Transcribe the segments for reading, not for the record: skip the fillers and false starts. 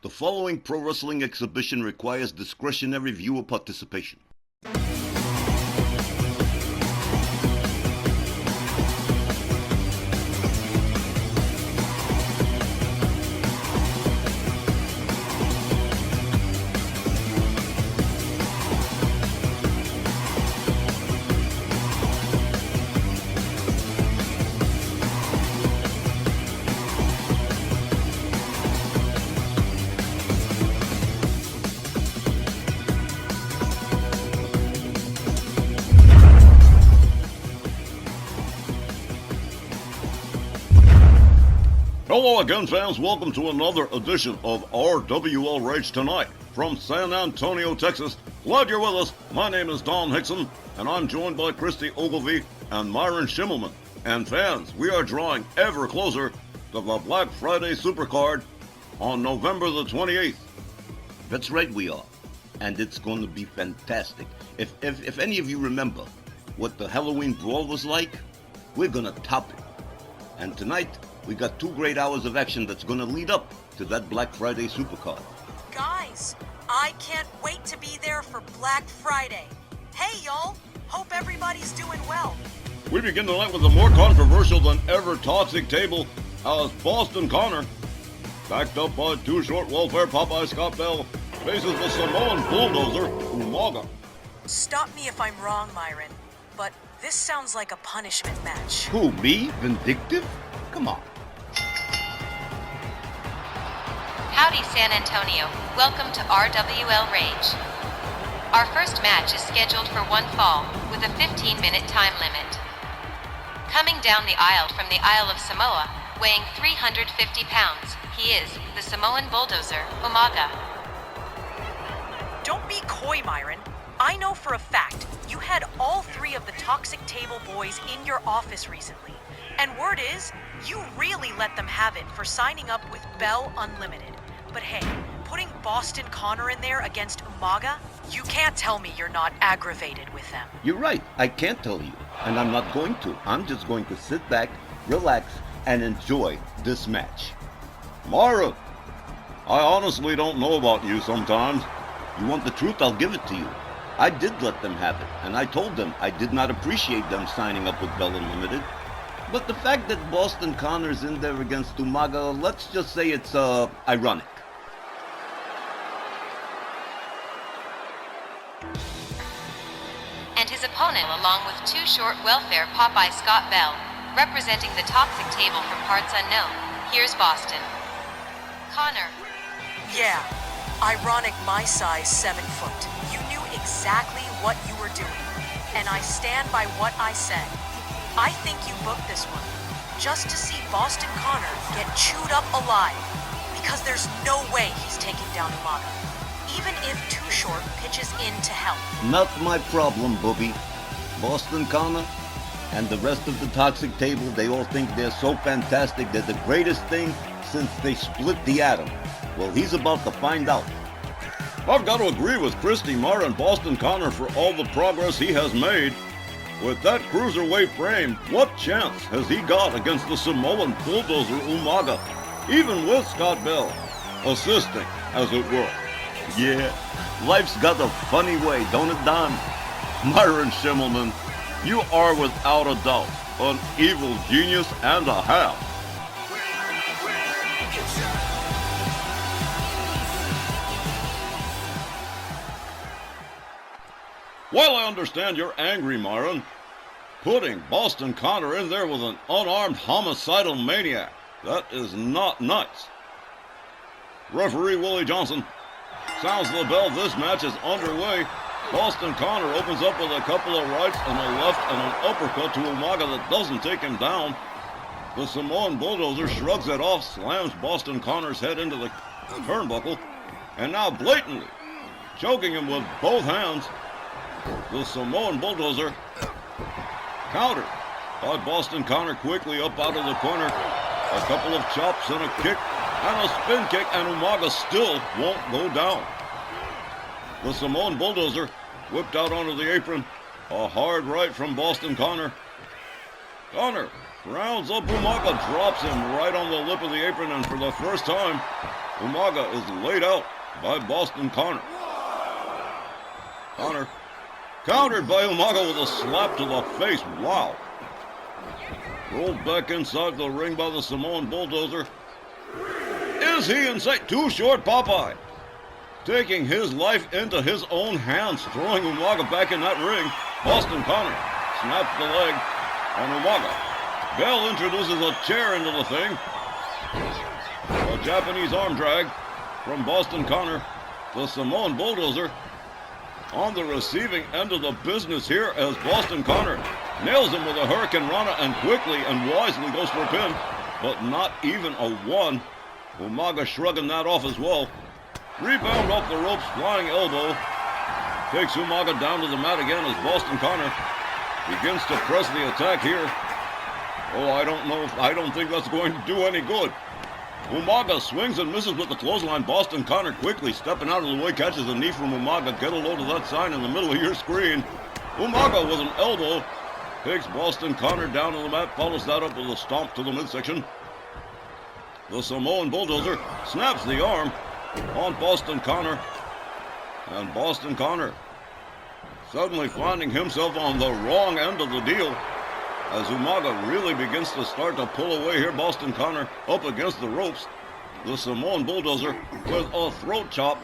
The following pro wrestling exhibition requires discretionary viewer participation. Hello again, fans. Welcome to another edition of Rwl Rage tonight from San Antonio, Texas. Glad you're with us. My name is Don Hickson, and I'm joined by Christy Ogilvie and Myron Schimmelman. And fans, we are drawing ever closer to the Black Friday Supercard on November the 28th. That's right, we are. And it's going to be fantastic. If any of you remember what the Halloween Brawl was like, we're going to top it. And tonight, we got 2 great hours of action that's gonna lead up to that Black Friday Supercard. Guys, I can't wait to be there for Black Friday. Hey y'all, hope everybody's doing well. We begin tonight with a more controversial than ever toxic table as Boston Connor, backed up by Too Short Welfare Popeye Scott Bell, faces the Samoan bulldozer Umaga. Stop me if I'm wrong, Myron, but this sounds like a punishment match. Who, me? Vindictive? Come on. Howdy, San Antonio. Welcome to RWL Rage. Our first match is scheduled for one fall, with a 15-minute time limit. Coming down the aisle from the Isle of Samoa, weighing 350 pounds, he is the Samoan bulldozer, Umaga. Don't be coy, Myron. I know for a fact you had all 3 of the Toxic Table boys in your office recently. And word is, you really let them have it for signing up with Bell Unlimited. But hey, putting Boston Connor in there against Umaga, you can't tell me you're not aggravated with them. You're right, I can't tell you, and I'm not going to. I'm just going to sit back, relax, and enjoy this match. Mara, I honestly don't know about you sometimes. You want the truth, I'll give it to you. I did let them have it, and I told them I did not appreciate them signing up with Bell Unlimited. But the fact that Boston Connor's in there against Umaga, let's just say it's, ironic. And his opponent, along with Too Short Welfare Popeye Scott Bell, representing the Toxic Table from parts unknown. Here's Boston. Connor. Yeah, ironic my size 7 foot. You knew exactly what you were doing, and I stand by what I said. I think you booked this one just to see Boston Connor get chewed up alive, because there's no way he's taking down Umaga, even if Too Short pitches in to help. Not my problem, Booby. Boston Connor and the rest of the Toxic Table, they all think they're so fantastic, they're the greatest thing since they split the atom. Well, he's about to find out. I've got to agree with Christy Marr and Boston Connor for all the progress he has made. With that cruiserweight frame, what chance has he got against the Samoan bulldozer Umaga, even with Scott Bell assisting, as it were? Yeah, life's got a funny way, don't it, Don? Myron Schimmelman, you are without a doubt an evil genius and a half. While I understand you're angry, Myron, putting Boston Connor in there with an unarmed homicidal maniac, that is not nice. Referee Willie Johnson sounds the bell. This match is underway. Boston Connor opens up with a couple of rights and a left and an uppercut to Umaga that doesn't take him down. The Samoan bulldozer shrugs it off, slams Boston Connor's head into the turnbuckle, and now blatantly choking him with both hands. The Samoan bulldozer countered by Boston Connor quickly up out of the corner. A couple of chops and a kick and a spin kick, and Umaga still won't go down. The Samoan bulldozer whipped out onto the apron. A hard right from Boston Connor. Connor rounds up Umaga, drops him right on the lip of the apron, and for the first time, Umaga is laid out by Boston Connor. Connor countered by Umaga with a slap to the face. Wow. Rolled back inside the ring by the Samoan Bulldozer. Is he in sight? Too short, Popeye. Taking his life into his own hands, throwing Umaga back in that ring. Boston Connor snaps the leg on Umaga. Bell introduces a chair into the thing. A Japanese arm drag from Boston Connor. The Samoan Bulldozer on the receiving end of the business here as Boston Connor nails him with a Hurricane Rana and quickly and wisely goes for a pin, but not even a one. Umaga shrugging that off as well. Rebound off the ropes, flying elbow. Takes Umaga down to the mat again as Boston Connor begins to press the attack here. Oh, I don't think that's going to do any good. Umaga swings and misses with the clothesline. Boston Connor quickly stepping out of the way, catches a knee from Umaga. Get a load of that sign in the middle of your screen. Umaga with an elbow takes Boston Connor down to the mat, follows that up with a stomp to the midsection. The Samoan Bulldozer snaps the arm on Boston Connor. And Boston Connor suddenly finding himself on the wrong end of the deal as Umaga really begins to start to pull away here. Boston Connor up against the ropes. The Samoan Bulldozer with a throat chop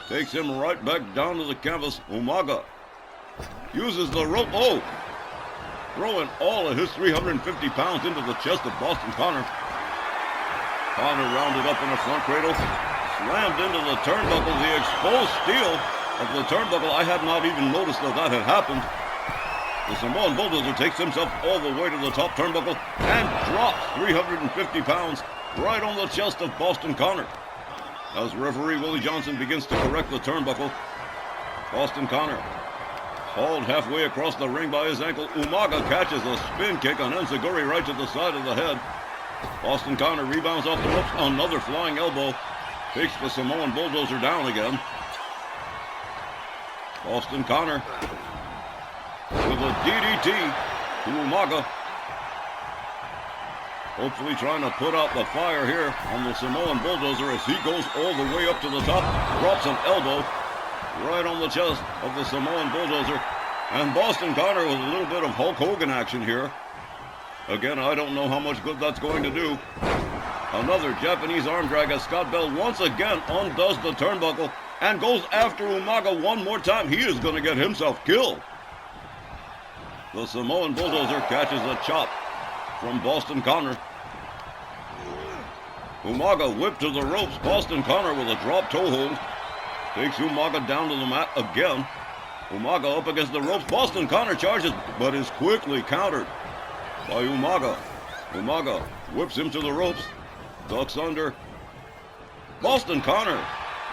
takes him right back down to the canvas. Umaga uses the rope. Oh! Throwing all of his 350 pounds into the chest of Boston Connor. Connor rounded up in a front cradle. Slammed into the turnbuckle. The exposed steel of the turnbuckle. I had not even noticed that had happened. The Samoan Bulldozer takes himself all the way to the top turnbuckle and drops 350 pounds right on the chest of Boston Connor. As referee Willie Johnson begins to correct the turnbuckle, Boston Connor hauled halfway across the ring by his ankle. Umaga catches a spin kick on Enziguri right to the side of the head. Boston Connor rebounds off the ropes. Another flying elbow takes the Samoan Bulldozer down again. Boston Connor with a DDT to Umaga. Hopefully trying to put out the fire here on the Samoan Bulldozer as he goes all the way up to the top. Drops an elbow right on the chest of the Samoan Bulldozer. And Boston Connor with a little bit of Hulk Hogan action here. Again, I don't know how much good that's going to do. Another Japanese arm drag as Scott Bell once again undoes the turnbuckle and goes after Umaga one more time. He is going to get himself killed. The Samoan Bulldozer catches a chop from Boston Connor. Umaga whipped to the ropes. Boston Connor with a drop toe hold. Takes Umaga down to the mat again. Umaga up against the ropes. Boston Connor charges, but is quickly countered by Umaga. Umaga whips him to the ropes. Ducks under. Boston Connor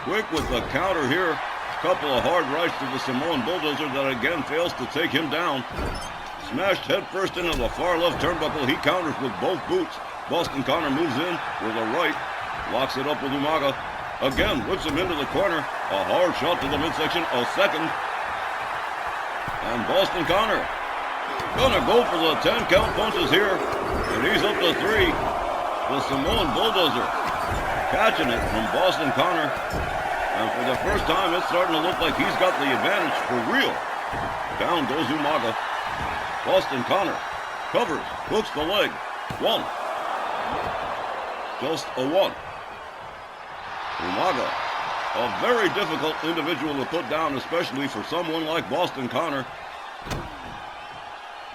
quick with the counter here. Couple of hard rights to the Samoan Bulldozer that again fails to take him down. Smashed headfirst into the far left turnbuckle. He counters with both boots. Boston Connor moves in with a right. Locks it up with Umaga. Again, whips him into the corner. A hard shot to the midsection. A second. And Boston Connor gonna go for the 10 count punches here. And he's up to 3. The Samoan Bulldozer catching it from Boston Connor. And for the first time, it's starting to look like he's got the advantage for real. Down goes Umaga. Boston Connor covers, hooks the leg. 1. Just a 1. Umaga, a very difficult individual to put down, especially for someone like Boston Connor,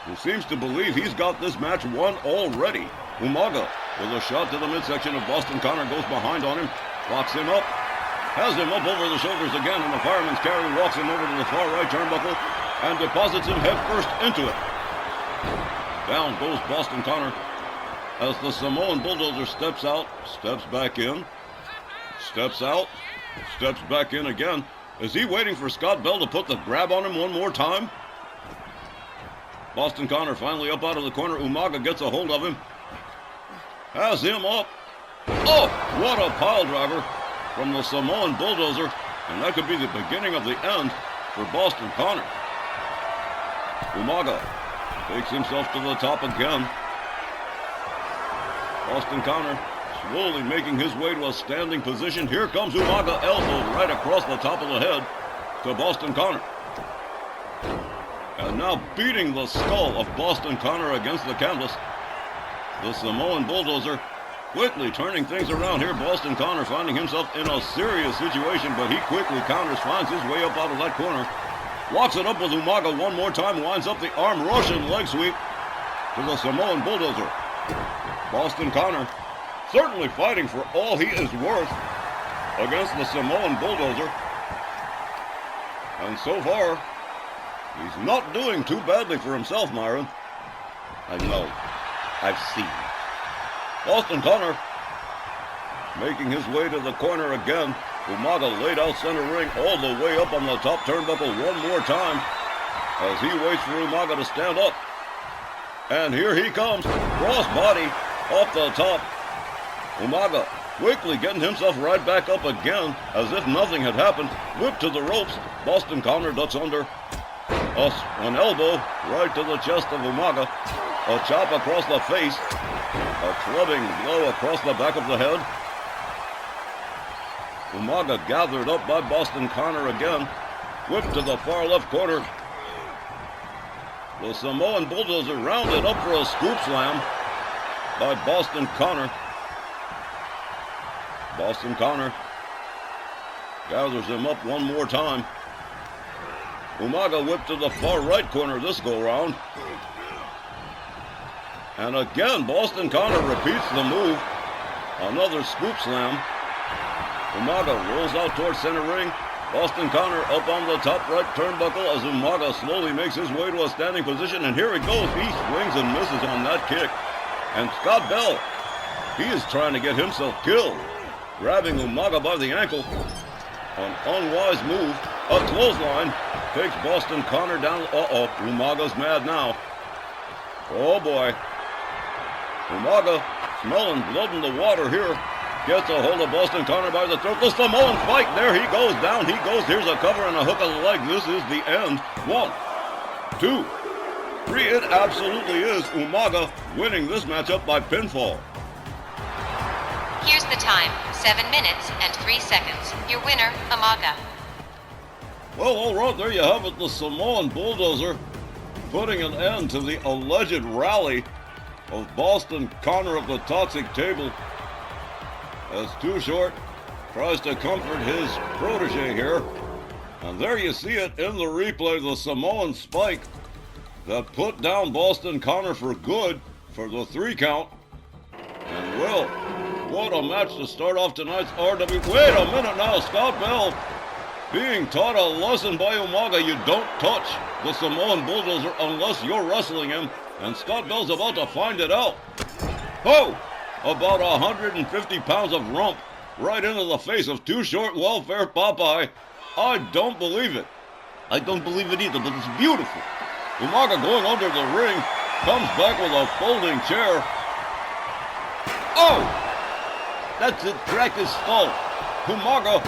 who seems to believe he's got this match won already. Umaga with a shot to the midsection of Boston Connor, goes behind on him, locks him up, has him up over the shoulders again, and the fireman's carry walks him over to the far right turnbuckle and deposits him head first into it. Down goes Boston Connor as the Samoan Bulldozer steps out, steps back in, steps out, steps back in again. Is he waiting for Scott Bell to put the grab on him one more time? Boston Connor finally up out of the corner. Umaga gets a hold of him, has him up. Oh, what a pile driver from the Samoan Bulldozer, and that could be the beginning of the end for Boston Connor. Umaga takes himself to the top again. Boston Connor slowly making his way to a standing position. Here comes Umaga, elbowed right across the top of the head to Boston Connor. And now beating the skull of Boston Connor against the canvas. The Samoan Bulldozer quickly turning things around here. Boston Connor finding himself in a serious situation, but he quickly counters, finds his way up out of that corner. Locks it up with Umaga one more time, winds up the arm Russian leg sweep to the Samoan Bulldozer. Boston Connor certainly fighting for all he is worth against the Samoan Bulldozer. And so far, he's not doing too badly for himself, Myron. I know. I've seen. Boston Connor making his way to the corner again. Umaga laid out center ring all the way up on the top turnbuckle one more time as he waits for Umaga to stand up. And here he comes, crossbody off the top. Umaga quickly getting himself right back up again as if nothing had happened. Whip to the ropes. Boston Connor ducks under. An elbow right to the chest of Umaga. A chop across the face. A clubbing blow across the back of the head. Umaga gathered up by Boston Connor again. Whip to the far left corner. The Samoan Bulldozer rounded up for a scoop slam by Boston Connor. Boston Connor gathers him up one more time. Umaga whipped to the far right corner this go-round. And again, Boston Connor repeats the move. Another scoop slam. Umaga rolls out towards center ring. Boston Connor up on the top right turnbuckle as Umaga slowly makes his way to a standing position. And here he goes. He swings and misses on that kick. And Scott Bell, he is trying to get himself killed. Grabbing Umaga by the ankle. An unwise move. A clothesline takes Boston Connor down. Uh-oh, Umaga's mad now. Oh boy. Umaga smelling blood in the water here. Gets a hold of Boston Connor by the throat. The Samoan spike. There he goes. Down he goes. Here's a cover and a hook of the leg. This is the end. 1, 2, 3. It absolutely is. Umaga winning this matchup by pinfall. Here's the time, 7 minutes and 3 seconds. Your winner, Umaga. Well, all right, there you have it. The Samoan Bulldozer putting an end to the alleged rally of Boston Connor of the Toxic Table as Too Short tries to comfort his protege here. And there you see it in the replay, the Samoan spike that put down Boston Connor for good for the 3 count. And well, what a match to start off tonight's RW. Wait a minute now, Scott Bell being taught a lesson by Umaga. You don't touch the Samoan Bulldozer unless you're wrestling him. And Scott Bell's about to find it out. Oh! About 150 pounds of rump right into the face of Too Short Welfare Popeye. I don't believe it. I don't believe it either, but it's beautiful. Umaga going under the ring, comes back with a folding chair. Oh! That's it, crack his skull. Umaga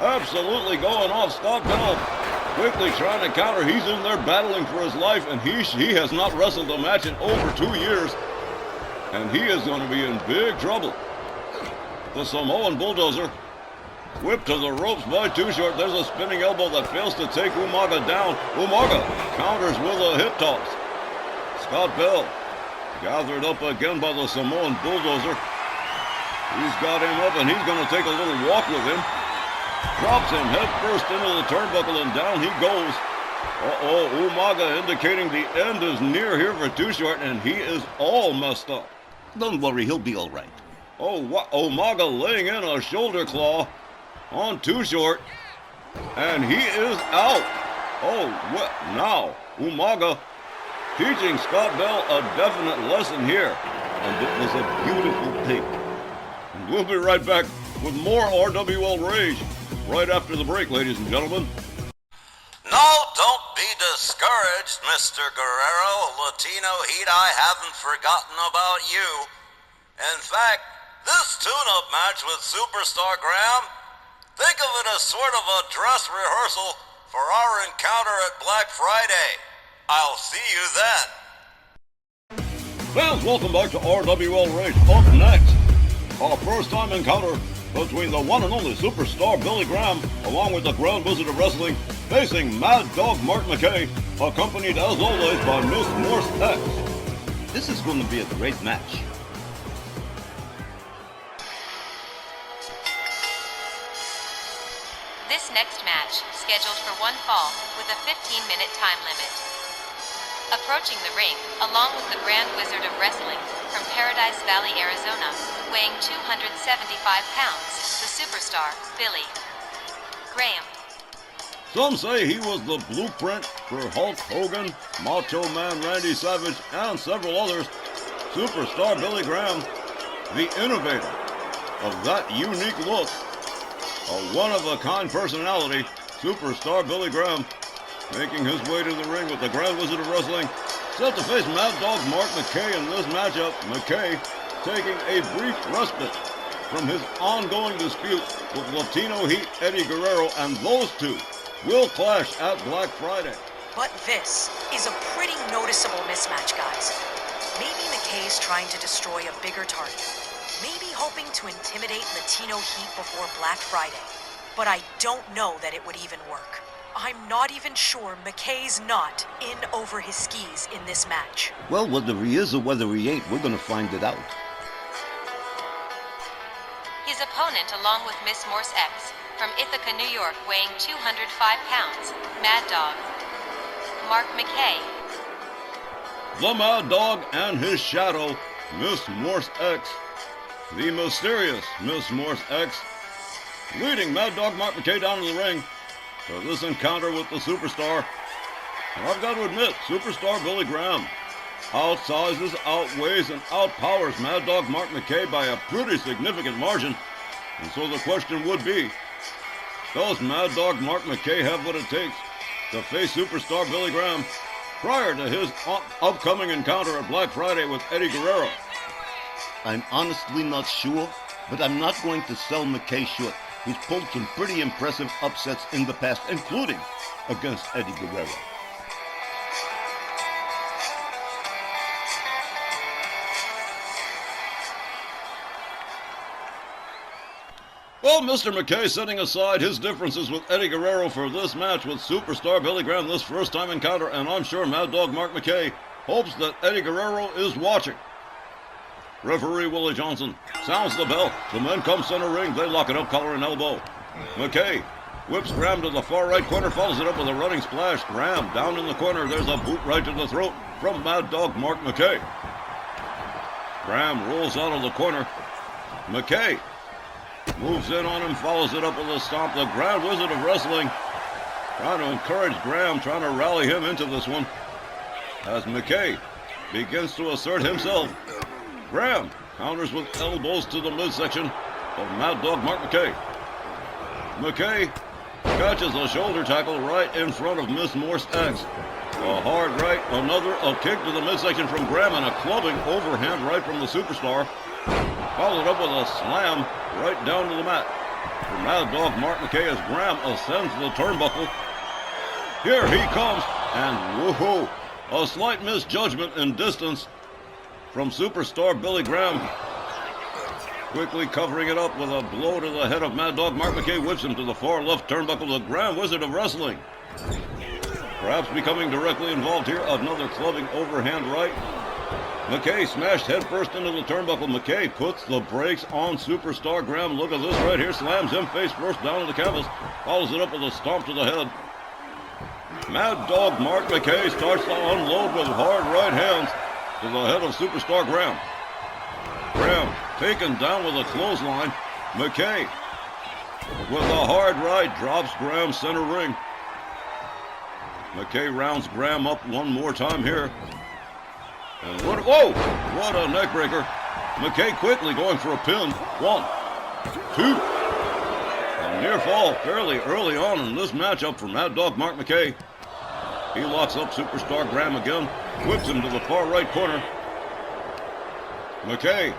absolutely going off. Scott Bell quickly trying to counter. He's in there battling for his life, and he has not wrestled a match in over 2 years. And he is going to be in big trouble. The Samoan Bulldozer whipped to the ropes by Too Short. There's a spinning elbow that fails to take Umaga down. Umaga counters with a hip toss. Scott Bell gathered up again by the Samoan Bulldozer. He's got him up and he's going to take a little walk with him. Drops him head first into the turnbuckle and down he goes. Uh-oh, Umaga indicating the end is near here for Too Short, and he is all messed up. Don't worry, he'll be all right. Oh, Umaga laying in a shoulder claw on Too Short, and he is out. Oh, what now? Umaga teaching Scott Bell a definite lesson here, And it was a beautiful thing. and we'll be right back with more RWL Rage right after the break, ladies and gentlemen. No, don't be discouraged, Mr. Guerrero. Latino Heat, I haven't forgotten about you. In fact, this tune-up match with Superstar Graham, think of it as sort of a dress rehearsal for our encounter at Black Friday. I'll see you then. Fans, welcome back to RWL Rage. Up next, A first-time encounter between the one and only superstar Billy Graham, along with the Grand Wizard of Wrestling, facing Mad Dog Mark McKay, accompanied as always by Miss Morse X. This is going to be a great match. This next match, scheduled for one fall, with a 15-minute time limit. Approaching the ring, along with the Grand Wizard of Wrestling, from Paradise Valley, Arizona, weighing 275 pounds, the superstar, Billy Graham. Some say he was the blueprint for Hulk Hogan, Macho Man Randy Savage, and several others. Superstar Billy Graham, the innovator of that unique look. A one-of-a-kind personality, superstar Billy Graham, making his way to the ring with the Grand Wizard of Wrestling, set to face Mad Dog Mark McKay in this matchup. McKay taking a brief respite from his ongoing dispute with Latino Heat Eddie Guerrero, and those two will clash at Black Friday. But this is a pretty noticeable mismatch, guys. Maybe McKay's trying to destroy a bigger target. Maybe hoping to intimidate Latino Heat before Black Friday. But I don't know that it would even work. I'm not even sure McKay's not in over his skis in this match. Well, whether he is or whether he ain't, we're going to find it out. His opponent, along with Miss Morse X, from Ithaca, New York, weighing 205 pounds, Mad Dog Mark McKay. The Mad Dog and his shadow, Miss Morse X. The mysterious Miss Morse X, leading Mad Dog Mark McKay down to the ring for this encounter with the superstar. And I've got to admit, superstar Billy Graham outsizes, outweighs, and outpowers Mad Dog Mark McKay by a pretty significant margin. And so the question would be, does Mad Dog Mark McKay have what it takes to face superstar Billy Graham prior to his upcoming encounter at Black Friday with Eddie Guerrero? I'm honestly not sure, but I'm not going to sell McKay short. He's pulled some pretty impressive upsets in the past, including against Eddie Guerrero. Well, Mr. McKay setting aside his differences with Eddie Guerrero for this match with superstar Billy Graham, this first-time encounter, and I'm sure Mad Dog Mark McKay hopes that Eddie Guerrero is watching. Referee Willie Johnson sounds the bell. The men come center ring. They lock it up, collar and elbow. McKay whips Graham to the far right corner, follows it up with a running splash. Graham down in the corner. There's a boot right to the throat from Mad Dog Mark McKay. Graham rolls out of the corner. McKay moves in on him, follows it up with a stomp. The Grand Wizard of Wrestling trying to encourage Graham, trying to rally him into this one as McKay begins to assert himself. Graham counters with elbows to the midsection of Mad Dog Mark McKay. McKay catches a shoulder tackle right in front of Miss Morse X. A hard right, a kick to the midsection from Graham, and a clubbing overhand right from the superstar. Followed up with a slam right down to the mat for Mad Dog Mark McKay as Graham ascends the turnbuckle. Here he comes, and woohoo, a slight misjudgment in distance from superstar Billy Graham. Quickly covering it up with a blow to the head of Mad Dog Mark McKay, whips him to the far left turnbuckle. The Grand Wizard of Wrestling perhaps becoming directly involved here. Another clubbing overhand right. McKay smashed headfirst into the turnbuckle. McKay puts the brakes on superstar Graham. Look at this right here. Slams him face first down to the canvas. Follows it up with a stomp to the head. Mad Dog Mark McKay starts to unload with hard right hands to the head of superstar Graham. Graham taken down with a clothesline. McKay with a hard right drops Graham center ring. McKay rounds Graham up one more time here. And what a neck breaker. McKay quickly going for a pin. 1, 2. A near fall fairly early on in this matchup for Mad Dog Mark McKay. He locks up superstar Graham again, whips him to the far right corner. McKay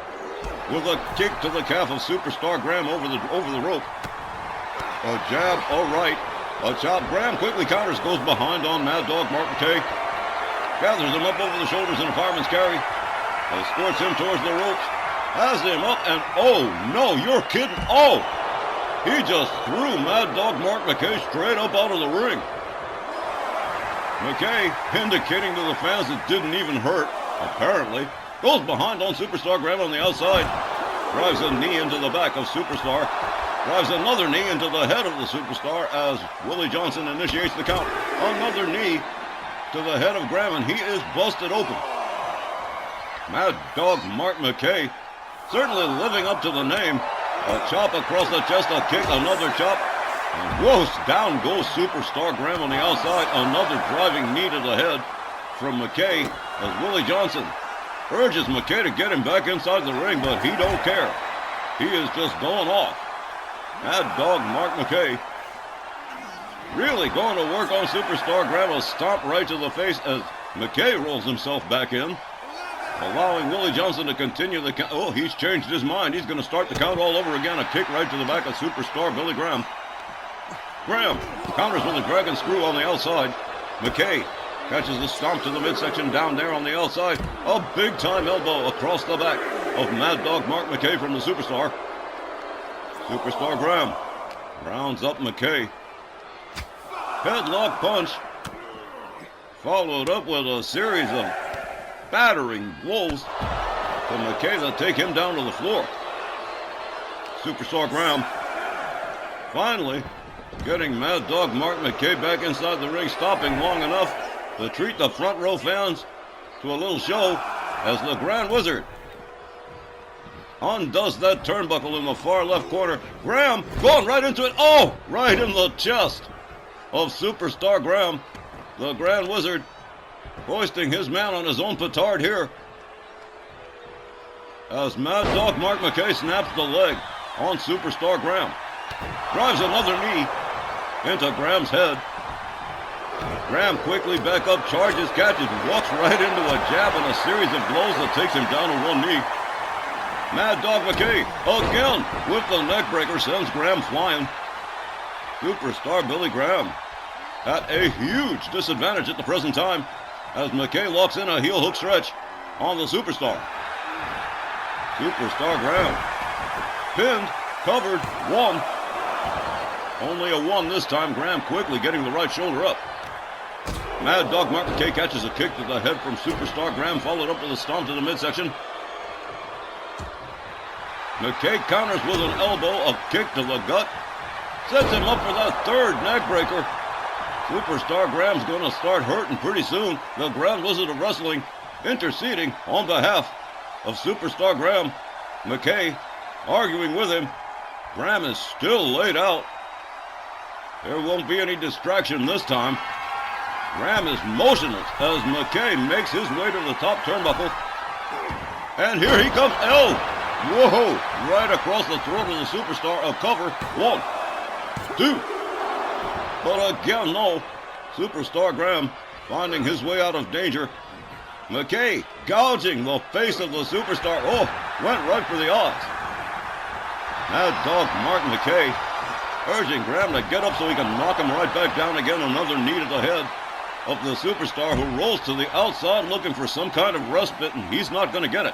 with a kick to the calf of superstar Graham over the rope. A jab, a right, a chop. Graham quickly counters, goes behind on Mad Dog Mark McKay. Gathers him up over the shoulders in a fireman's carry. Escorts him towards the ropes. has him up, and oh no, you're kidding. Oh, he just threw Mad Dog Mark McKay straight up out of the ring. McKay, indicating to the fans it didn't even hurt, apparently, goes behind on Superstar Graham on the outside, drives a knee into the back of Superstar, drives another knee into the head of the Superstar as Willie Johnson initiates the count. Another knee to the head of Graham, and he is busted open. Mad Dog Mark McKay certainly living up to the name. A chop across the chest, a kick, another chop. And whoosh, down goes Superstar Graham on the outside. Another driving knee to the head from McKay as Willie Johnson urges McKay to get him back inside the ring, but he don't care. He is just going off. Mad Dog Mark McKay really going to work on Superstar Graham. A stomp right to the face as McKay rolls himself back in, allowing Willie Johnson to continue the count. Oh, he's changed his mind. He's going to start the count all over again. A kick right to the back of Superstar Billy Graham. Graham counters with a dragon screw on the outside. McKay catches the stomp to the midsection down there on the outside. A big-time elbow across the back of Mad Dog Mark McKay from the Superstar. Superstar Graham rounds up McKay. Headlock punch followed up with a series of battering blows to McKay that take him down to the floor. Superstar Graham finally getting Mad Dog Mark McKay back inside the ring, stopping long enough to treat the front row fans to a little show as the Grand Wizard undoes that turnbuckle in the far left corner. Graham going right into it. Oh, right in the chest of Superstar Graham. The Grand Wizard hoisting his man on his own petard here as Mad Dog Mark McKay snaps the leg on Superstar Graham. Drives another knee into Graham's head. Graham quickly back up, charges, catches, walks right into a jab and a series of blows that takes him down to one knee. Mad Dog McKay again with the neck breaker sends Graham flying. Superstar Billy Graham at a huge disadvantage at the present time as McKay locks in a heel hook stretch on the Superstar. Superstar Graham pinned, covered, one. Only a one this time. Graham quickly getting the right shoulder up. Mad Dog Mark McKay catches a kick to the head from Superstar Graham, followed up with a stomp to the midsection. McKay counters with an elbow, a kick to the gut. Sets him up for that third neck breaker. Superstar Graham's going to start hurting pretty soon. The Grand Wizard of Wrestling interceding on behalf of Superstar Graham. McKay arguing with him. Graham is still laid out. There won't be any distraction this time. Graham is motionless as McKay makes his way to the top turnbuckle. And here he comes. Oh! Whoa! Right across the throat of the Superstar. A cover. 1, 2. But again, no. Superstar Graham finding his way out of danger. McKay gouging the face of the Superstar. Oh, went right for the eyes. Mad Dog Mark McKay urging Graham to get up so he can knock him right back down again. Another knee to the head of the Superstar, who rolls to the outside looking for some kind of respite, and he's not going to get it.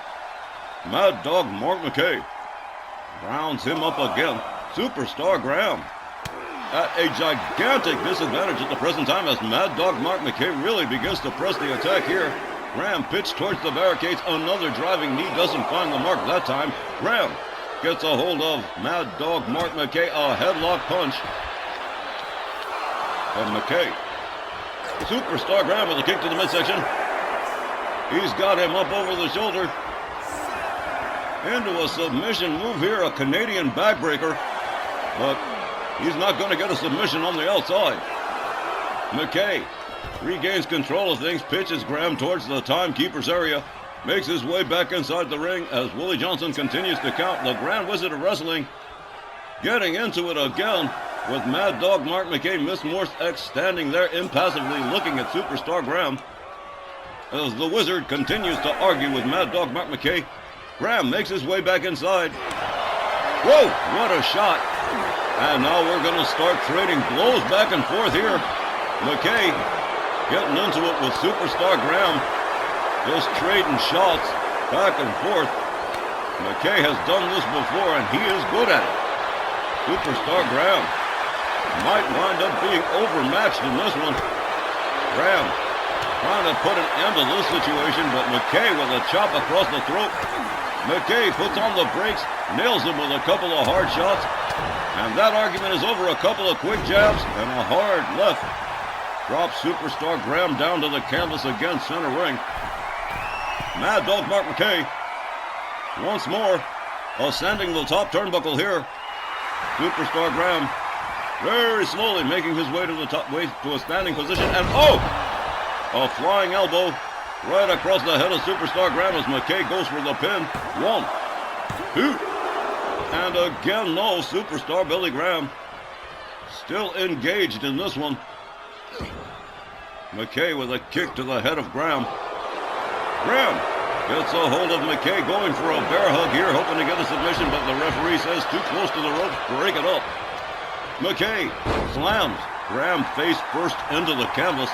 Mad Dog Mark McKay rounds him up again. Superstar Graham at a gigantic disadvantage at the present time as Mad Dog Mark McKay really begins to press the attack here. Graham pitched towards the barricades. Another driving knee doesn't find the mark that time. Graham gets a hold of Mad Dog Mark McKay. A headlock punch from McKay. Superstar Graham with a kick to the midsection. He's got him up over the shoulder. Into a submission move here, a Canadian backbreaker. But he's not going to get a submission on the outside. McKay regains control of things, pitches Graham towards the timekeeper's area, makes his way back inside the ring as Willie Johnson continues to count. The Grand Wizard of Wrestling getting into it again with Mad Dog Mark McKay, Miss Morse X, standing there impassively looking at Superstar Graham as the Wizard continues to argue with Mad Dog Mark McKay. Graham makes his way back inside. Whoa, what a shot. And now we're going to start trading blows back and forth here. McKay getting into it with Superstar Graham. Just trading shots back and forth. McKay has done this before, and he is good at it. Superstar Graham might wind up being overmatched in this one. Graham trying to put an end to this situation, but McKay with a chop across the throat. McKay puts on the brakes, nails him with a couple of hard shots, and that argument is over. A couple of quick jabs and a hard left. Drops Superstar Graham down to the canvas again, center ring. Mad Dog Mark McKay once more ascending the top turnbuckle here. Superstar Graham very slowly making his way to the top, way to a standing position, and a flying elbow right across the head of Superstar Graham as McKay goes for the pin. 1, 2, and again no. Superstar Billy Graham still engaged in this one. McKay with a kick to the head of Graham. Graham gets a hold of McKay, going for a bear hug here, hoping to get a submission, but the referee says too close to the ropes, break it up. McKay slams Graham face first into the canvas.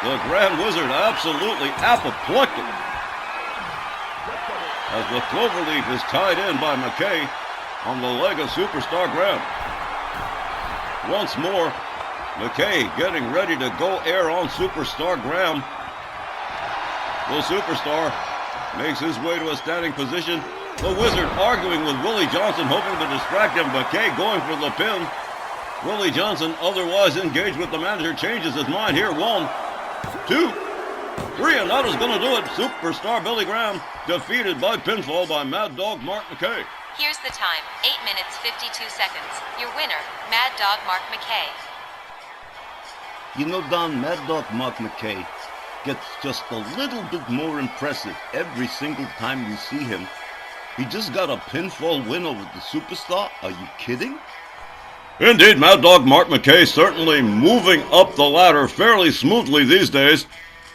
The Grand Wizard absolutely apoplectic as the cloverleaf is tied in by McKay on the leg of Superstar Graham. Once more, McKay getting ready to go air on Superstar Graham. The Superstar makes his way to a standing position. The Wizard arguing with Willie Johnson, hoping to distract him. McKay going for the pin. Willie Johnson, otherwise engaged with the manager, changes his mind here. 1, 2, 3, and that is going to do it. Superstar Billy Graham defeated by pinfall by Mad Dog Mark McKay. Here's the time, 8 minutes 52 seconds. Your winner, Mad Dog Mark McKay. You know, Don, Mad Dog Mark McKay gets just a little bit more impressive every single time we see him. He just got a pinfall win over the Superstar. Are you kidding? Indeed, Mad Dog Mark McKay certainly moving up the ladder fairly smoothly these days.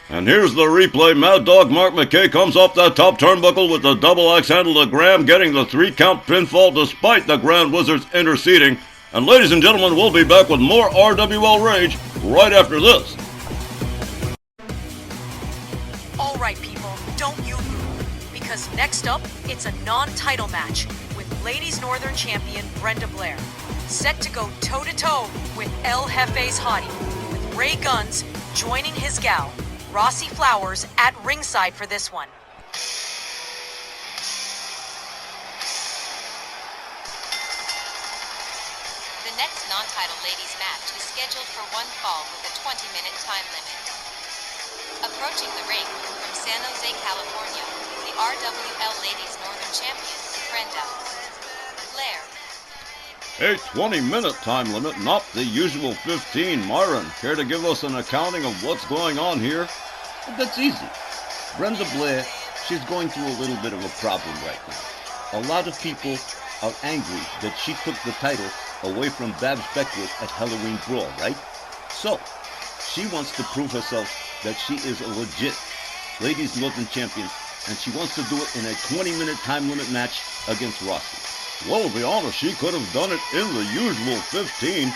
And here's the replay. Mad Dog Mark McKay comes off that top turnbuckle with the double axe handle to Graham, getting the 3-count pinfall despite the Grand Wizard's interceding. And ladies and gentlemen, we'll be back with more RWL Rage right after this. All right, people, don't you move, because next up, it's a non-title match with Ladies Northern Champion Brenda Blair, set to go toe-to-toe with El Jefe's hottie, with Ray Guns joining his gal, Rossi Flowers, at ringside for this one. The next non-title ladies match is scheduled for one fall with a 20-minute time limit. Approaching the ring from San Jose, California, the RWL Ladies Northern Champion, Brenda Blair. A 20-minute time limit, not the usual 15. Myron, care to give us an accounting of what's going on here? That's easy. Brenda Blair, she's going through a little bit of a problem right now. A lot of people are angry that she took the title away from Babs Beckwith at Halloween Brawl, right? So, she wants to prove herself that she is a legit Ladies Northern Champion, and she wants to do it in a 20-minute time limit match against Rossi. Well, to be honest, she could have done it in the usual 15,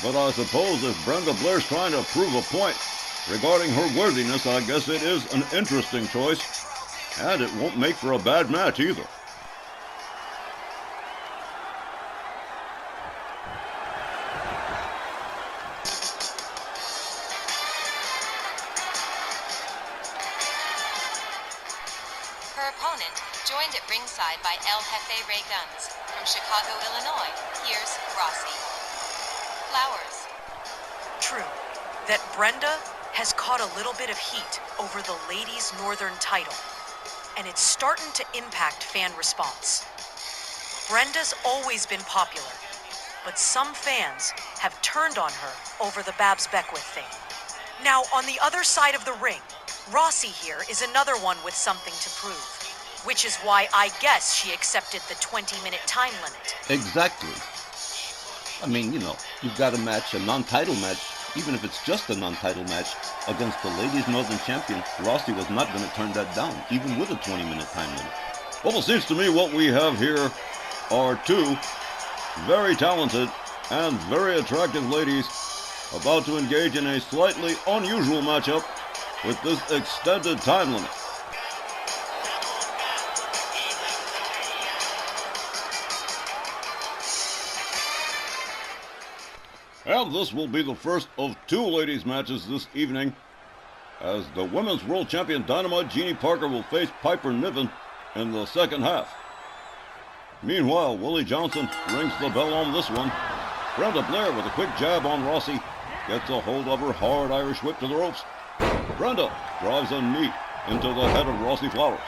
but I suppose if Brenda Blair's trying to prove a point regarding her worthiness, I guess it is an interesting choice, and it won't make for a bad match either. Her opponent, joined at ringside by El Jefe Ray Guns, from Chicago, Illinois, here's Rossi Flowers. True that Brenda has caught a little bit of heat over the Ladies Northern title, and it's starting to impact fan response. Brenda's always been popular, but some fans have turned on her over the Babs Beckwith thing. Now, on the other side of the ring, Rossi here is another one with something to prove, which is why I guess she accepted the 20-minute time limit. Exactly. I mean, you know, you've got a match, a non-title match, even if it's just a non-title match, against the Ladies Northern Champion. Rossi was not going to turn that down, even with a 20-minute time limit. Well, it seems to me what we have here are two very talented and very attractive ladies about to engage in a slightly unusual matchup with this extended time limit. And this will be the first of two ladies' matches this evening, as the Women's World Champion Dynamite Jeannie Parker will face Piper Niven in the second half. Meanwhile, Willie Johnson rings the bell on this one. Brenda Blair with a quick jab on Rossi gets a hold of her hard Irish whip to the ropes. Brenda drives a knee into the head of Rossi Flowers.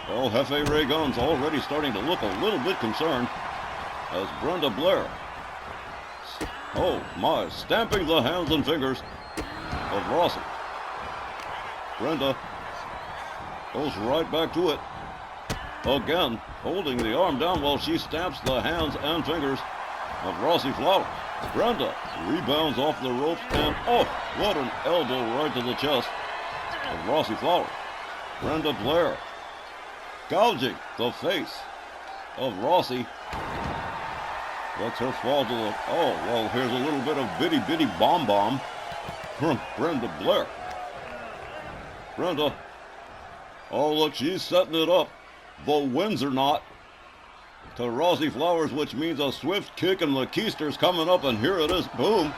El Jefe Ray Guns already starting to look a little bit concerned as Brenda Blair, stamping the hands and fingers of Rossi. Brenda goes right back to it. Again, holding the arm down while she stamps the hands and fingers of Rossi Flowers. Brenda rebounds off the ropes and, what an elbow right to the chest of Rossi Flowers. Brenda Blair gouging the face of Rossi. Lets her fall to the, here's a little bit of bitty bomb from Brenda Blair. Brenda, look, she's setting it up. The Windsor knot to Rossi Flowers, which means a swift kick, and the keister's coming up, and here it is, boom,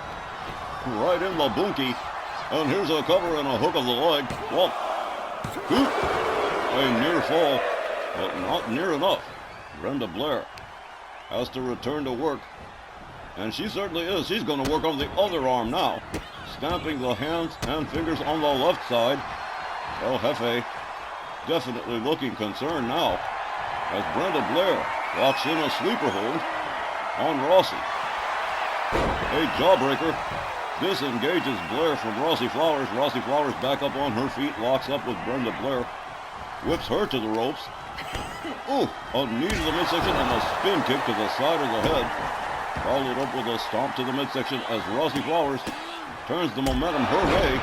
right in the bunkie, and here's a cover and a hook of the leg. 1, 2, a near fall, but not near enough. Brenda Blair has to return to work, and she certainly is. She's going to work on the other arm now, stamping the hands and fingers on the left side. El Jefe definitely looking concerned now as Brenda Blair locks in a sleeper hold on Rossi. A jawbreaker disengages Blair from Rossi Flowers. Rossi Flowers back up on her feet, locks up with Brenda Blair, whips her to the ropes. A knee to the midsection and a spin kick to the side of the head, followed up with a stomp to the midsection as Rossi Flowers turns the momentum her way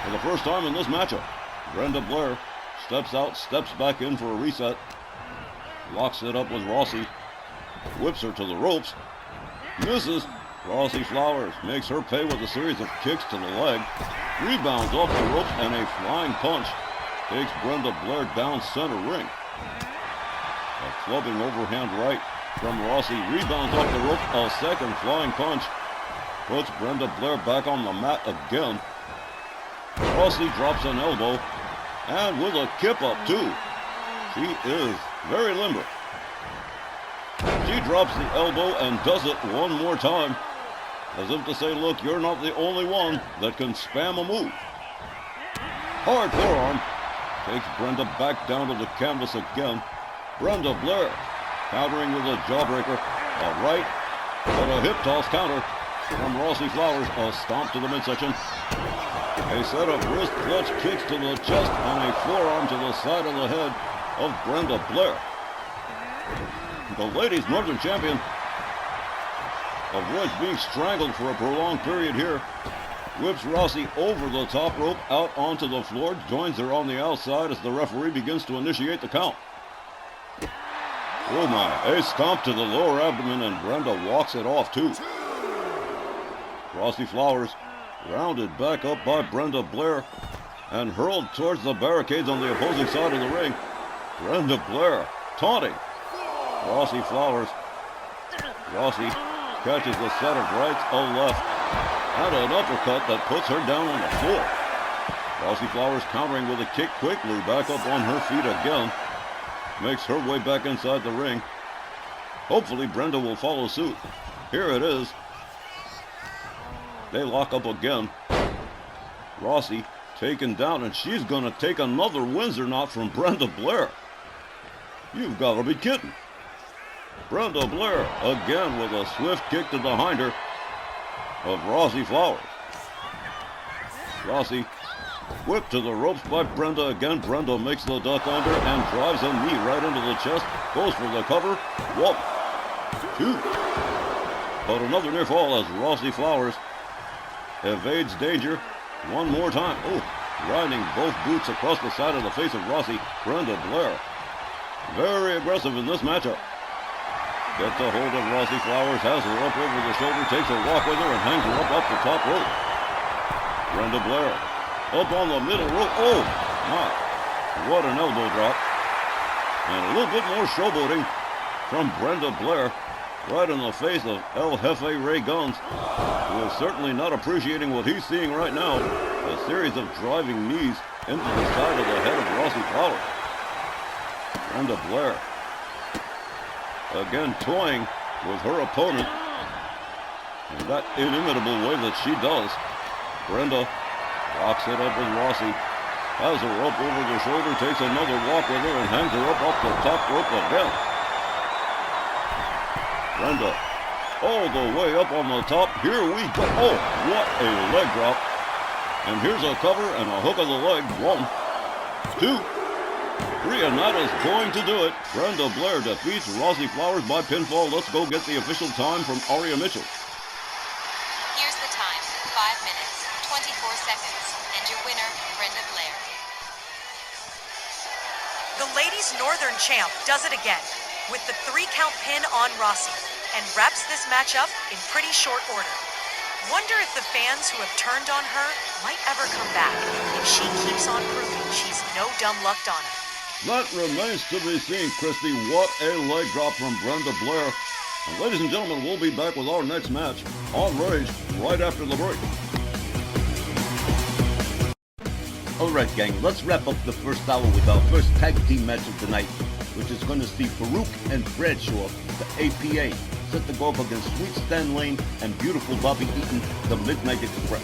for the first time in this matchup. Brenda Blair steps out, steps back in for a reset, locks it up with Rossi, whips her to the ropes, misses. Rossi Flowers makes her pay with a series of kicks to the leg, rebounds off the ropes, and a flying punch takes Brenda Blair down center ring. A clubbing overhand right from Rossi, rebounds off the ropes, a second flying punch puts Brenda Blair back on the mat again. Rossi drops an elbow, and with a kip up too. She is very limber. She drops the elbow and does it one more time, as if to say, look, you're not the only one that can spam a move. Hard forearm takes Brenda back down to the canvas again. Brenda Blair countering with a jawbreaker, a right, but a hip toss counter from Rossi Flowers, a stomp to the midsection. A set of wrist clutch kicks to the chest and a forearm to the side of the head of Brenda Blair. The ladies' Northern Champion avoids being strangled for a prolonged period here. Whips Rossi over the top rope out onto the floor, joins her on the outside as the referee begins to initiate the count. Oh my, a stomp to the lower abdomen, and Brenda walks it off too. Rossi Flowers rounded back up by Brenda Blair and hurled towards the barricades on the opposing side of the ring. Brenda Blair taunting Rossi Flowers. Rossi catches a set of rights, a left, and an uppercut that puts her down on the floor. Rossi Flowers countering with a kick quickly, back up on her feet again. Makes her way back inside the ring. Hopefully Brenda will follow suit. Here it is. They lock up again. Rossi taken down, and she's going to take another Windsor knot from Brenda Blair. You've got to be kidding. Brenda Blair again with a swift kick to the hinder of Rossi Flowers. Rossi whipped to the ropes by Brenda again. Brenda makes the duck under and drives a knee right into the chest. Goes for the cover. 1, 2. But another near fall as Rossi Flowers evades danger one more time. Riding both boots across the side of the face of Rossi. Brenda Blair very aggressive in this matchup. Gets a hold of Rossi Flowers, has her up over the shoulder, takes a walk with her, and hangs her up the top rope. Brenda Blair up on the middle rope. Oh, my. What an elbow drop. And a little bit more showboating from Brenda Blair. right in the face of El Jefe Ray Guns, who is certainly not appreciating what he's seeing right now. A series of driving knees into the side of the head of Rossi Flowers. Brenda Blair, again toying with her opponent in that inimitable way that she does. Brenda locks it up with Rossi, has her up over the shoulder, takes another walk with her, and hangs her up off the top rope again. Brenda all the way up on the top. Here we go. Oh, what a leg drop. And here's a cover and a hook of the leg. 1, 2, 3, and that is going to do it. Brenda Blair defeats Rossi Flowers by pinfall. Let's go get the official time from Aria Mitchell. Here's the time, 5 minutes, 24 seconds, and your winner, Brenda Blair. The ladies' Northern champ does it again with the 3-count pin on Rossi and wraps this match up in pretty short order. Wonder if the fans who have turned on her might ever come back if she keeps on proving she's no dumb luck Donna. That remains to be seen, Christy. What a leg drop from Brenda Blair. And ladies and gentlemen, we'll be back with our next match on Rage right after the break. Alright gang, let's wrap up the first hour with our first tag team match of the night, which is going to see Farouk and Bradshaw, the APA, set to go up against Sweet Stan Lane and beautiful Bobby Eaton, the Midnight Express.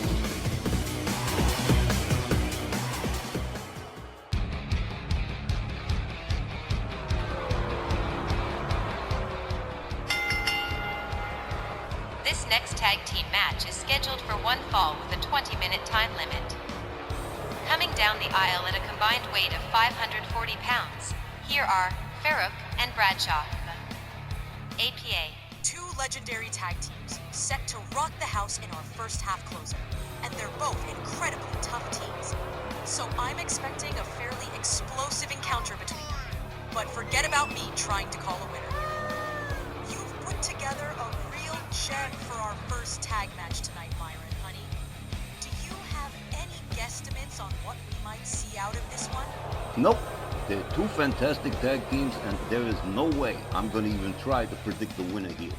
This next tag team match is scheduled for one fall with a 20-minute time limit. Coming down the aisle at a combined weight of 540 pounds, here are Farouk and Bradshaw. APA. 2 legendary tag teams set to rock the house in our first half closer, and they're both incredibly tough teams. So I'm expecting a fairly explosive encounter between them. But forget about me trying to call a winner. You've put together a real gem for our first tag match tonight, Myron, honey. Do you have any guesstimates on what we might see out of this one? Nope. They're 2 fantastic tag teams, and there is no way I'm going to even try to predict the winner here.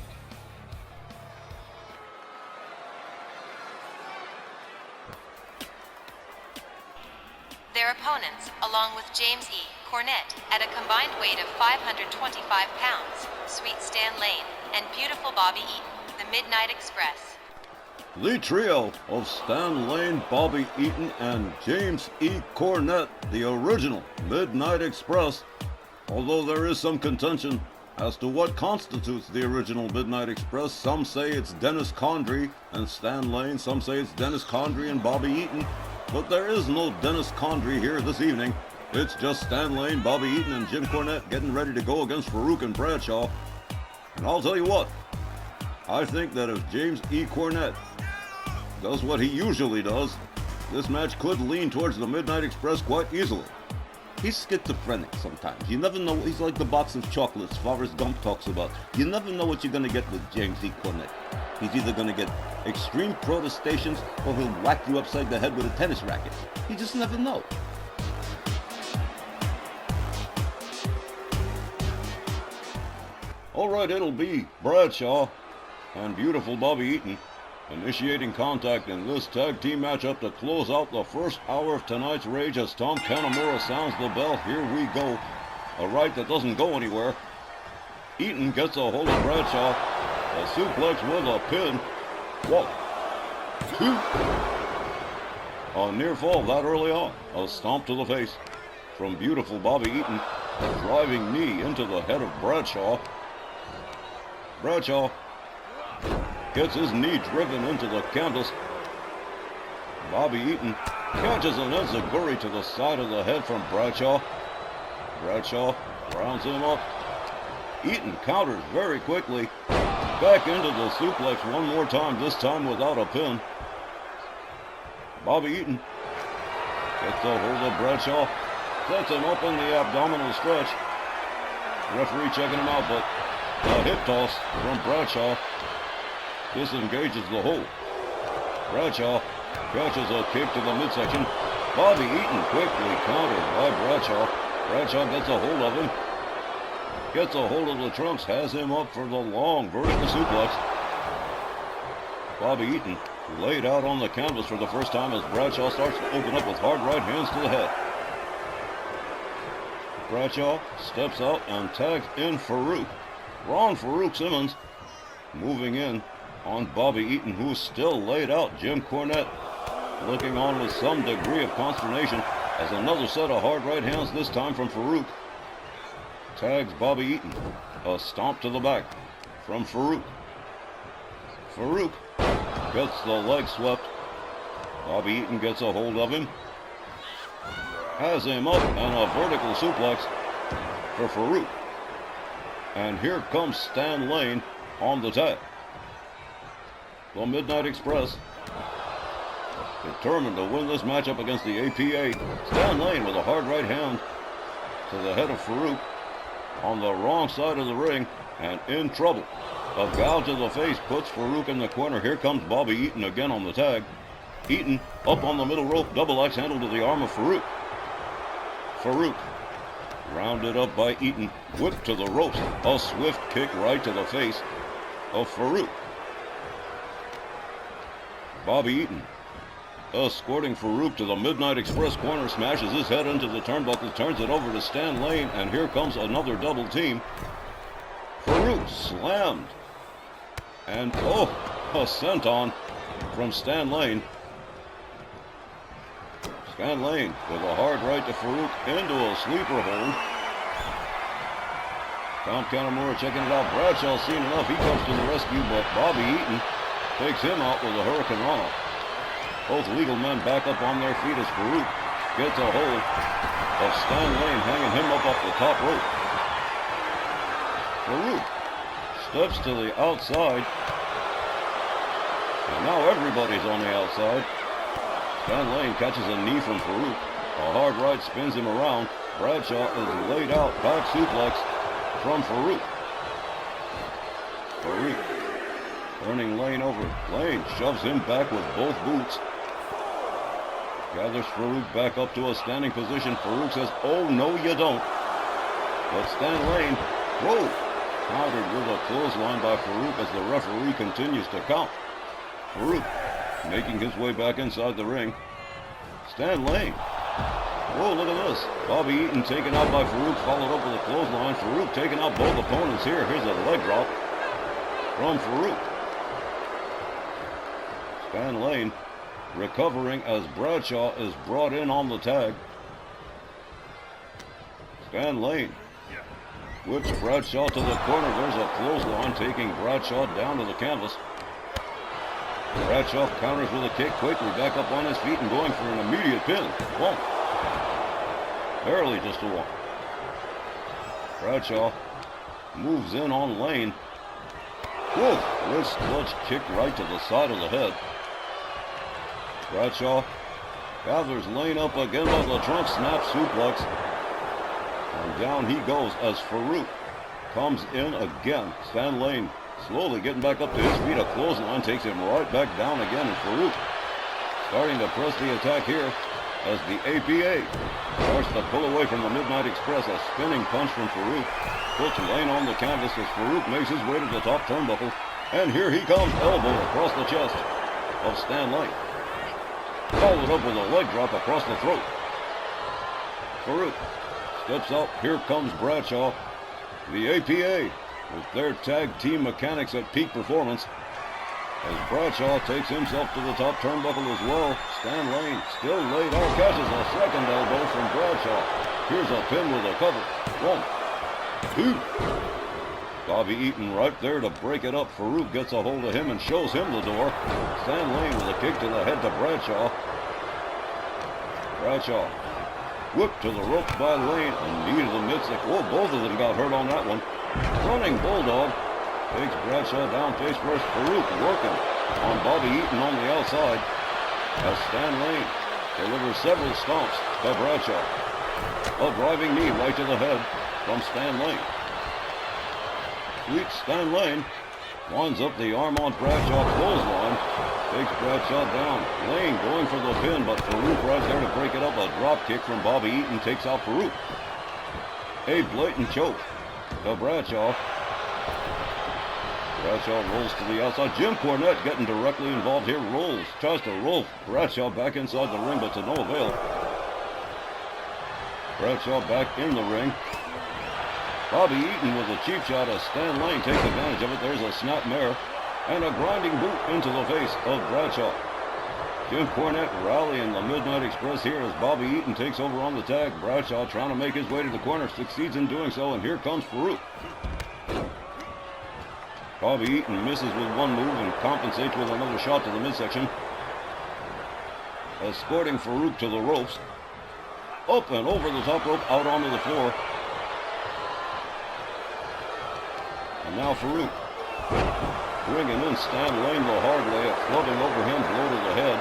Their opponents, along with James E. Cornette, at a combined weight of 525 pounds, Sweet Stan Lane, and beautiful Bobby Eaton, the Midnight Express. The trio of Stan Lane, Bobby Eaton, and James E. Cornette, the original Midnight Express. Although there is some contention as to what constitutes the original Midnight Express. Some say it's Dennis Condrey and Stan Lane. Some say it's Dennis Condrey and Bobby Eaton. But there is no Dennis Condrey here this evening. It's just Stan Lane, Bobby Eaton, and Jim Cornette getting ready to go against Farouk and Bradshaw. And I'll tell you what, I think that if James E. Cornette does what he usually does, this match could lean towards the Midnight Express quite easily. He's schizophrenic sometimes. You never know. He's like the box of chocolates Forrest Gump talks about. You never know what you're going to get with James E. Cornette. He's either going to get extreme protestations or he'll whack you upside the head with a tennis racket. You just never know. Alright, it'll be Bradshaw and beautiful Bobby Eaton initiating contact in this tag team matchup to close out the first hour of tonight's Rage as Tom Kanamura sounds the bell. Here we go. A right that doesn't go anywhere. Eaton gets a hold of Bradshaw. A suplex with a pin. 1, 2. A near fall that early on. A stomp to the face from beautiful Bobby Eaton. A driving knee into the head of Bradshaw. Bradshaw gets his knee driven into the canvas. Bobby Eaton catches an enziguri to the side of the head from Bradshaw. Bradshaw rounds him up. Eaton counters very quickly. Back into the suplex one more time, this time without a pin. Bobby Eaton gets a hold of Bradshaw. Sets him up in the abdominal stretch. Referee checking him out, but a hip toss from Bradshaw disengages the hold. Bradshaw catches a kick to the midsection. Bobby Eaton quickly countered by Bradshaw. Bradshaw gets a hold of him. gets a hold of the trunks, has him up for the long vertical suplex. Bobby Eaton laid out on the canvas for the first time as Bradshaw starts to open up with hard right hands to the head. Bradshaw steps out and tags in Farouk. Ron Farouk Simmons moving in on Bobby Eaton, who's still laid out. Jim Cornette looking on with some degree of consternation as another set of hard right hands, this time from Farouk, tags Bobby Eaton. A stomp to the back from Farouk. Farouk gets the leg swept. Bobby Eaton gets a hold of him, has him up, and a vertical suplex for Farouk. And here comes Stan Lane on the tag. The Midnight Express, determined to win this matchup against the APA. Stan Lane with a hard right hand to the head of Farouk on the wrong side of the ring and in trouble. A gouge to the face puts Farouk in the corner. Here comes Bobby Eaton again on the tag. Eaton up on the middle rope, double axe handle to the arm of Farouk. Farouk rounded up by Eaton, whipped to the ropes. A swift kick right to the face of Farouk. Bobby Eaton escorting Farouk to the Midnight Express corner, smashes his head into the turnbuckle, turns it over to Stan Lane, and here comes another double team. Farouk slammed. And oh, a senton from Stan Lane. Stan Lane with a hard right to Farouk into a sleeper hold. Count Kanemaru checking it out. Bradshaw seen enough. He comes to the rescue, but Bobby Eaton takes him out with a Hurricane Rana. Both legal men back up on their feet as Farouk gets a hold of Stan Lane, hanging him up the top rope. Farouk steps to the outside. And now everybody's on the outside. Stan Lane catches a knee from Farouk. A hard right spins him around. Bradshaw is laid out. Back suplex from Farouk. Farouk turning Lane over. Lane shoves him back with both boots. Gathers Farouk back up to a standing position. Farouk says, "Oh, no, you don't." But Stan Lane, whoa, countered with a clothesline by Farouk as the referee continues to count. Farouk making his way back inside the ring. Stan Lane. Whoa, look at this. Bobby Eaton taken out by Farouk, followed up with a clothesline. Farouk taking out both opponents here. Here's a leg drop from Farouk. Stan Lane recovering as Bradshaw is brought in on the tag. Stan Lane whips Bradshaw to the corner. There's a clothesline taking Bradshaw down to the canvas. Bradshaw counters with a kick, quickly back up on his feet and going for an immediate pin. One. Barely just a one. Bradshaw moves in on Lane. Whoa, wrist clutch kick right to the side of the head. Bradshaw gathers Lane up again by the trunk, snap suplex. And down he goes as Farouk comes in again. Stan Lane slowly getting back up to his feet. A clothesline takes him right back down again. And Farouk starting to press the attack here as the APA starts to pull away from the Midnight Express. A spinning punch from Farouk puts Lane on the canvas as Farouk makes his way to the top turnbuckle. And here he comes, elbow across the chest of Stan Lane. Followed up with a leg drop across the throat. Farouk steps out. Here comes Bradshaw. The APA with their tag team mechanics at peak performance. As Bradshaw takes himself to the top turnbuckle as well. Stan Lane still laid out, catches a second elbow from Bradshaw. Here's a pin with a cover. 1, 2. Bobby Eaton right there to break it up. Farouk gets a hold of him and shows him the door. Stan Lane with a kick to the head to Bradshaw. Bradshaw whipped to the ropes by Lane and knee to the midsection. Whoa, both of them got hurt on that one. Running Bulldog takes Bradshaw down face first. Farouk working on Bobby Eaton on the outside as Stan Lane delivers several stomps to Bradshaw. A driving knee right to the head from Stan Lane. Sweet Stan Lane winds up the arm on Bradshaw, clothesline, takes Bradshaw down. Lane going for the pin, but Farouk right there to break it up. A drop kick from Bobby Eaton takes out Farouk. A blatant choke to Bradshaw. Bradshaw rolls to the outside. Jim Cornette getting directly involved here. Tries to roll Bradshaw back inside the ring, but to no avail. Bradshaw back in the ring. Bobby Eaton with a cheap shot as Stan Lane takes advantage of it. There's a snap mare and a grinding boot into the face of Bradshaw. Jim Cornette rallying the Midnight Express here as Bobby Eaton takes over on the tag. Bradshaw trying to make his way to the corner, succeeds in doing so, and here comes Farouk. Bobby Eaton misses with one move and compensates with another shot to the midsection. Escorting Farouk to the ropes. Up and over the top rope, out onto the floor. And now Farouk bringing in Stan Lane the hard way, a clubbing overhand blow to the head.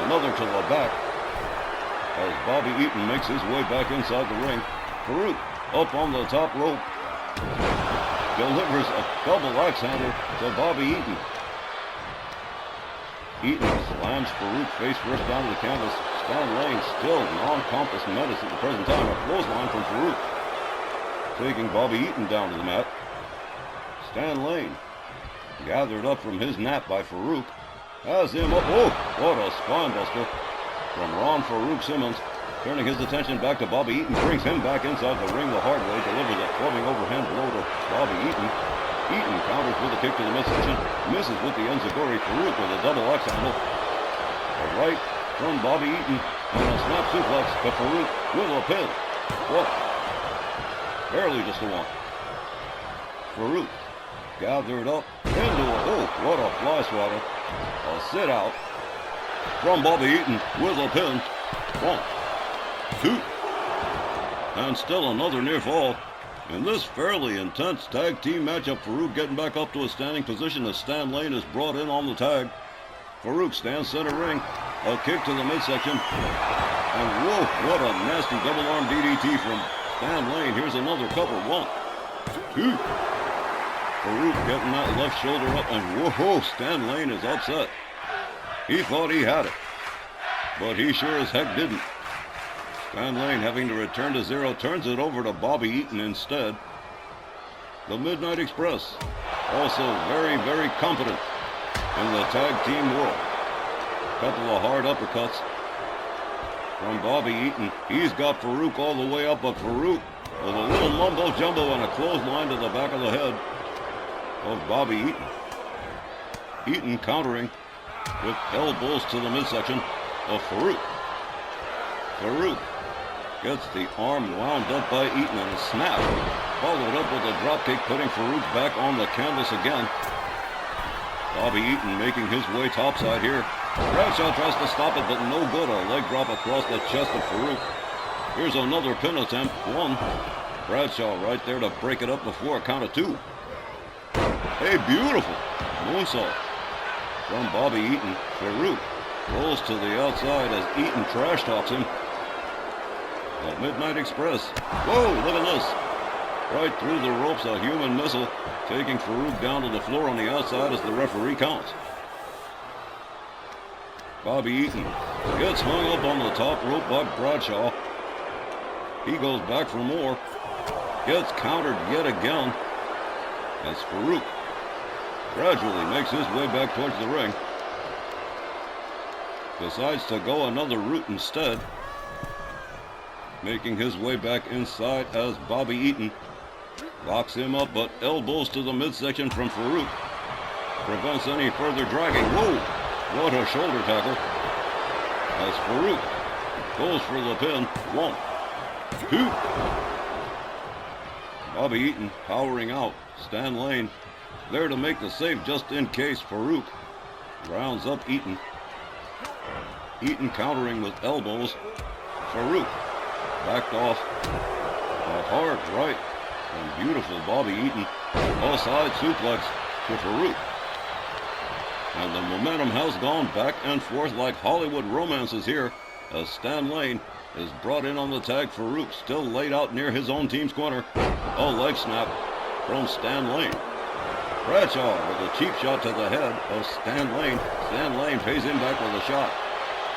Another to the back as Bobby Eaton makes his way back inside the ring. Farouk up on the top rope. Delivers a double axe handle to Bobby Eaton. Eaton slams Farouk face first down to the canvas. Stan Lane still non-compass menace at the present time. A clothesline from Farouk. Taking Bobby Eaton down to the mat. Stan Lane gathered up from his nap by Farouk. Has him up. Oh, what a spine buster from Ron Farouk Simmons. Turning his attention back to Bobby Eaton, brings him back inside the ring the hard way, delivers a clubbing overhand blow to Bobby Eaton. Eaton counters with a kick to the midsection, misses with the enziguri. Farouk with a double axe handle. A right from Bobby Eaton, and a snap suplex to Farouk with a pin. Whoa. Barely just a one. Farouk gathered up into a, oh, what a fly swatter. A sit out from Bobby Eaton with a pin. 1, 2, and still another near fall. In this fairly intense tag team matchup, Farouk getting back up to a standing position as Stan Lane is brought in on the tag. Farouk stands center ring, a kick to the midsection, and whoa, what a nasty double arm DDT from Stan Lane. Here's another couple. 1, 2. Farouk getting that left shoulder up, and whoa, Stan Lane is upset. He thought he had it, but he sure as heck didn't. Stan Lane having to return to zero, turns it over to Bobby Eaton instead. The Midnight Express, also very, very competent in the tag team world. Couple of hard uppercuts from Bobby Eaton. He's got Farouk all the way up, but Farouk with a little mumbo jumbo and a clothesline to the back of the head of Bobby Eaton. Eaton countering with elbows to the midsection of Farouk. Farouk gets the arm wound up by Eaton and a snap, followed up with a dropkick, putting Farouk back on the canvas again. Bobby Eaton making his way topside here. Bradshaw tries to stop it, but no good. A leg drop across the chest of Farouk. Here's another pin attempt. 1. Bradshaw right there to break it up before a count of 2. A beautiful moonsault from Bobby Eaton. Farouk rolls to the outside as Eaton trash talks him. The Midnight Express. Whoa, look at this. Right through the ropes, a human missile, taking Farouk down to the floor on the outside as the referee counts. Bobby Eaton gets hung up on the top rope by Bradshaw. He goes back for more. Gets countered yet again as Farouk gradually makes his way back towards the ring. Decides to go another route instead. Making his way back inside as Bobby Eaton locks him up, but elbows to the midsection from Farouk. Prevents any further dragging. Whoa! What a shoulder tackle. As Farouk goes for the pin. 1, 2. Bobby Eaton powering out. Stan Lane there to make the save just in case. Farouk rounds up Eaton. Eaton countering with elbows. Farouk backed off. A hard right and beautiful Bobby Eaton. All side suplex to Farouk. And the momentum has gone back and forth like Hollywood romances here as Stan Lane is brought in on the tag. Farouk still laid out near his own team's corner. A leg snap from Stan Lane. Bradshaw with a cheap shot to the head of Stan Lane. Stan Lane pays him back with a shot.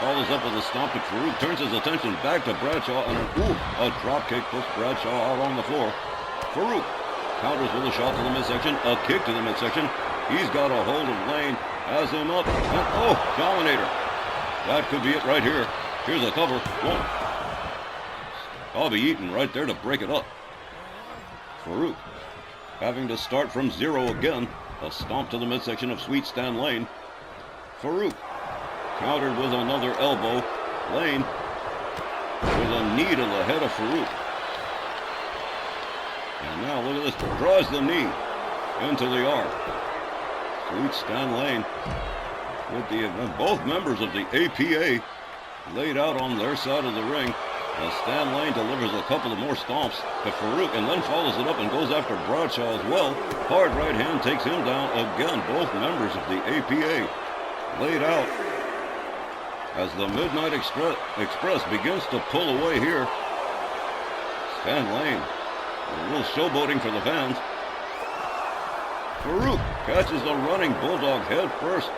Follows up with a stomp to Farouk. Turns his attention back to Bradshaw and a drop kick puts Bradshaw out on the floor. Farouk counters with a shot to the midsection, a kick to the midsection. He's got a hold of Lane, has him up, and oh, Dominator. That could be it right here. Here's a cover. One. Bobby Eaton right there to break it up. Farouk having to start from zero again. A stomp to the midsection of Sweet Stan Lane. Farouk countered with another elbow. Lane with a knee to the head of Farouk. And now look at this. Draws the knee into the arm. Sweet Stan Lane with the event. Both members of the APA laid out on their side of the ring. As Stan Lane delivers a couple of more stomps to Farouk and then follows it up and goes after Bradshaw as well. Hard right hand takes him down again. Both members of the APA laid out as the Midnight Express begins to pull away here. Stan Lane, a little showboating for the fans. Farouk catches the running Bulldog head first,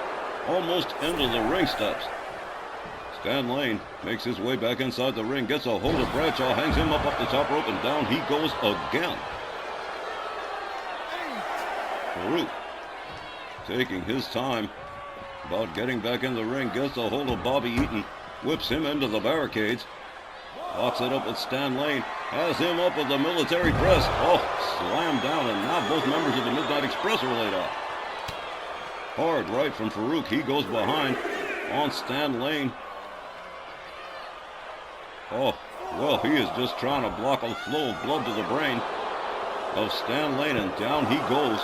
almost into the ring steps. Stan Lane makes his way back inside the ring, gets a hold of Bradshaw, hangs him up the top rope, and down he goes again. Farouk taking his time about getting back in the ring, gets a hold of Bobby Eaton, whips him into the barricades, locks it up with Stan Lane, has him up with the military press. Oh, slammed down, and now both members of the Midnight Express are laid out. Hard right from Farouk. He goes behind on Stan Lane. Oh, well, he is just trying to block a flow of blood to the brain of Stan Lane, and down he goes.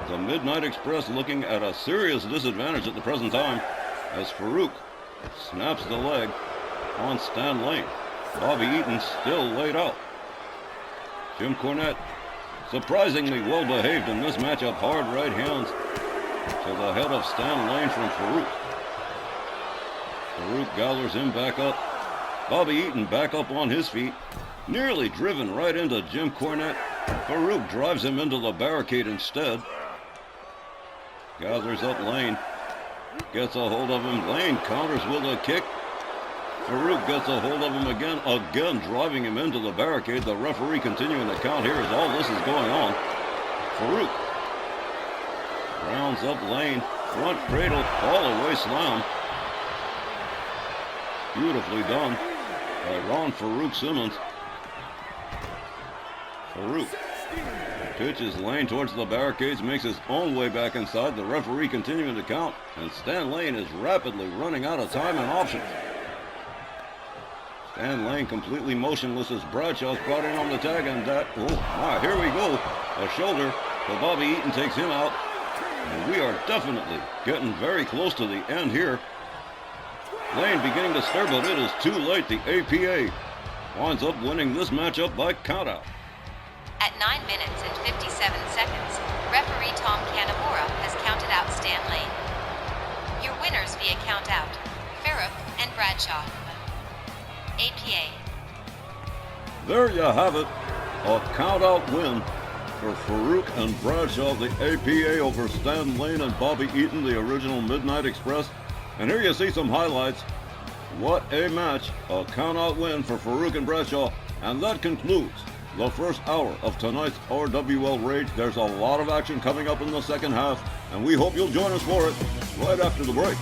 The Midnight Express looking at a serious disadvantage at the present time as Farouk snaps the leg on Stan Lane. Bobby Eaton still laid out. Jim Cornette surprisingly well behaved in this matchup. Hard right hands to the head of Stan Lane from Farouk. Farouk gathers him back up. Bobby Eaton back up on his feet. Nearly driven right into Jim Cornette. Farouk drives him into the barricade instead. Gathers up Lane. Gets a hold of him. Lane counters with a kick. Farouk gets a hold of him again driving him into the barricade. The referee continuing the count here as all this is going on. Farouk rounds up Lane. Front cradle, all the way slam. Beautifully done by Ron Farouk Simmons. Farouk pitches Lane towards the barricades, makes his own way back inside. The referee continuing to count, and Stan Lane is rapidly running out of time and options. Stan Lane completely motionless as Bradshaw's brought in on the tag, and that, oh my, here we go. A shoulder, but Bobby Eaton takes him out. And we are definitely getting very close to the end here. Lane beginning to stir, but it is too late. The APA winds up winning this matchup by countout. At 9 minutes and 57 seconds, referee Tom Kanamura has counted out Stan Lane. Your winners via countout, Farouk and Bradshaw. APA. There you have it. A countout win for Farouk and Bradshaw, the APA, over Stan Lane and Bobby Eaton, the original Midnight Express. And here you see some highlights. What a match. A countout win for Farouk and Bradshaw. And that concludes the first hour of tonight's RWL Rage. There's a lot of action coming up in the second half, and we hope you'll join us for it right after the break.